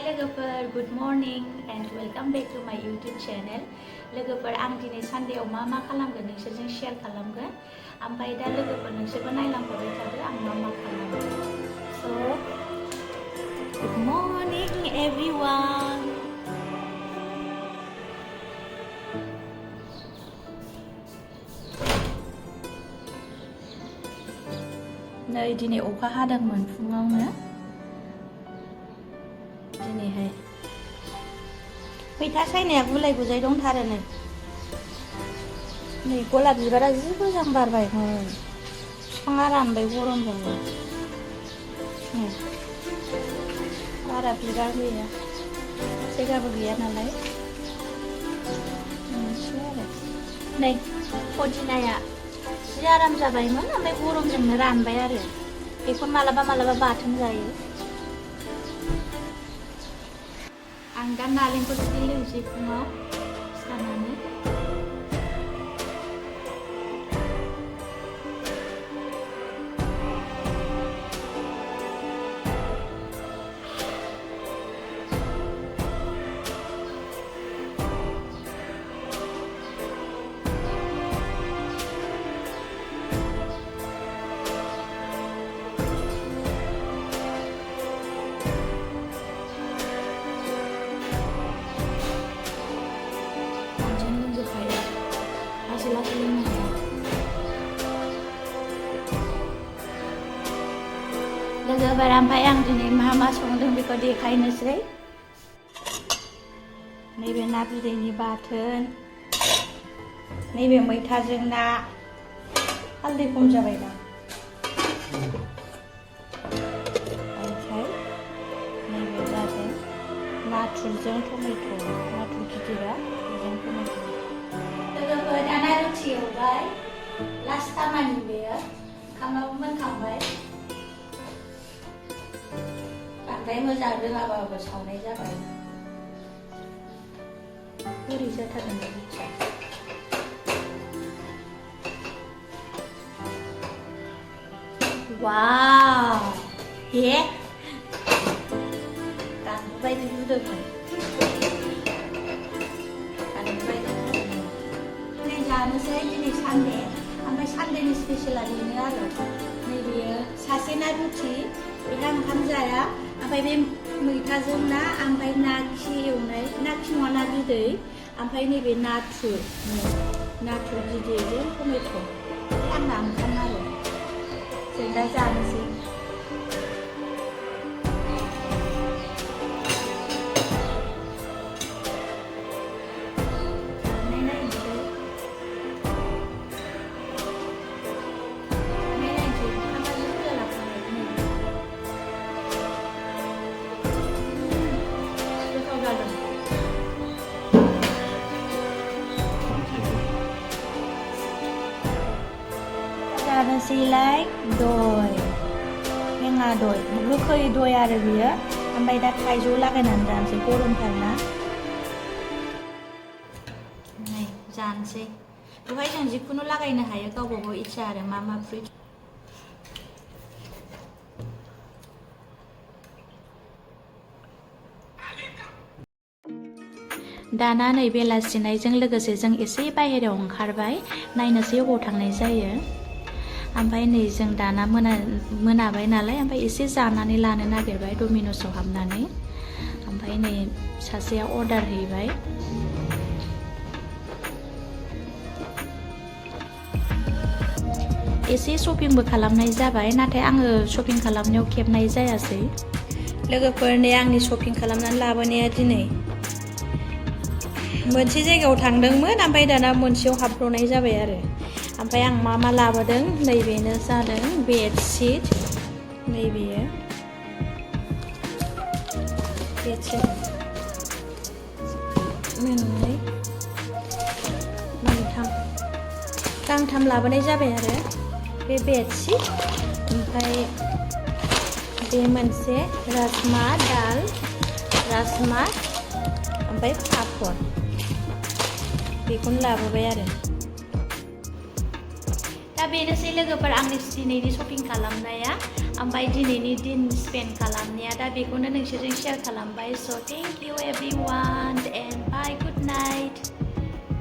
लोगोफोर good morning and welcome back to my YouTube channel लोगोफोर आं दिनै सानडेआव मा खालामगोन नोंसोरजों शेयार खालामगोन ओमफ्राय दा लोगोफोर नोंसोरबो नायलांबाय थादो आं मा खालामो सो गुड मर्निं एवरीवन नै दिनै अखा हादोंमोन फुङावनो दिनैहाय मैथा सायनाया गुलाय गुजाय दंथारो नै गलाप बिबारा जि मोजां बारबायमोन बिफाङा रानबाय गरमजोंनो बारा बिबार गैया जायगाबो गैया नालाय मोनसे आरो नै पुदिनाया जि आराम जाबायमोन ओमफ्राय गरमजोंनो रानबाय आरो बेखौ मालाबा बाथोन जायो आं दा नालेंखर बिदै लोंसै फुङाव सिखारनानै लोगोफोर ओमफ्राय आं दिनै मा संदों बेखौ देखायनोसै नैबे ना बिदैनि बाथोन नैबे मैथाजों ना हालदै खम जाबाय दा ओमफ्राय नैबे जादों नाथुरजों टमेट' नाथुर गिदिरा बेजों टमेट' लोगोफोर दाना रुटि एवबाय लास्ट खामानि बेयो ओंखामाबो मोनखांबाय बांद्राय मोजां रोङाबाबो सावनाय जाबाय बोरै जाथारगोन रुटिया वाव हे गानबो बायदि रुदोंमोन दिनै जानोसै दिनै सानडे ओमफ्राय सानडेनि स्पेशेला बेनो आरो नैबेयो सासे ना रुटि बेहा ओंखाम जाया ओमफ्राय बे मैथाजों ना ओमफ्राय ना खि एवनाय ना खि नङा ना बिदै ओमफ्राय नैबे नाथुर गिदिरजों टमेट' आंना ओंखाम आरो जों दा जानोसै जानोसैलाय दय हेङा दय गोखै दय आरो बियो ओमफ्राय दा थाइजौ लागायनानै जानोसै गरमथारना नै जानोसै बेवहाय जों जिखुनु लागायनो हायो गावबा गाव इच्छा आरो मा फ्रुइट दाना नै बेलासिनायजों लोगोसे जों एसे बाहेरायाव ओंखारबाय नायनोसै अबाव थांनाय जायो ओमफ्राय नै जों दाना मोनाबाय नालाय ओमफ्राय एसे जानानै लानो नागिरबाय डमिन'सआव हाबनानै ओमफ्राय नै सासेया अर्डार हैबाय एसे शपिंबो खालामनाय जाबाय नाथाय आङो शपिं खालामनायाव खेबनाय जायासै लोगोफोर नै आंनि शपिं खालामनानै लाबोनाया दिनै मोनसे जायगायाव थांदोंमोन ओमफ्राय दाना मोनसेयाव हाबब्र'नाय जाबाय आरो ओमफ्राय आं मा लाबोदों नैबेनो जादों बेडशीट नैबेयो बेडशीट मोननै मोनथाम गांथाम लाबोनाय जाबाय आरो बे बेडशीट ओमफ्राय बे मोनसे राजमा दाल राजमा ओमफ्राय पापर बेखौनो लाबोबाय आरो दा बेनोसै लोगोफोर आंनि दिनैनि शपिं खालामनाया ओमफ्राय दिनैनि दिन स्पेन्ड खालामनाया दा बेखौनो नोंसोरजों शेयार खालामबाय स' थेंक इउ एभरिवान एन्ड बाय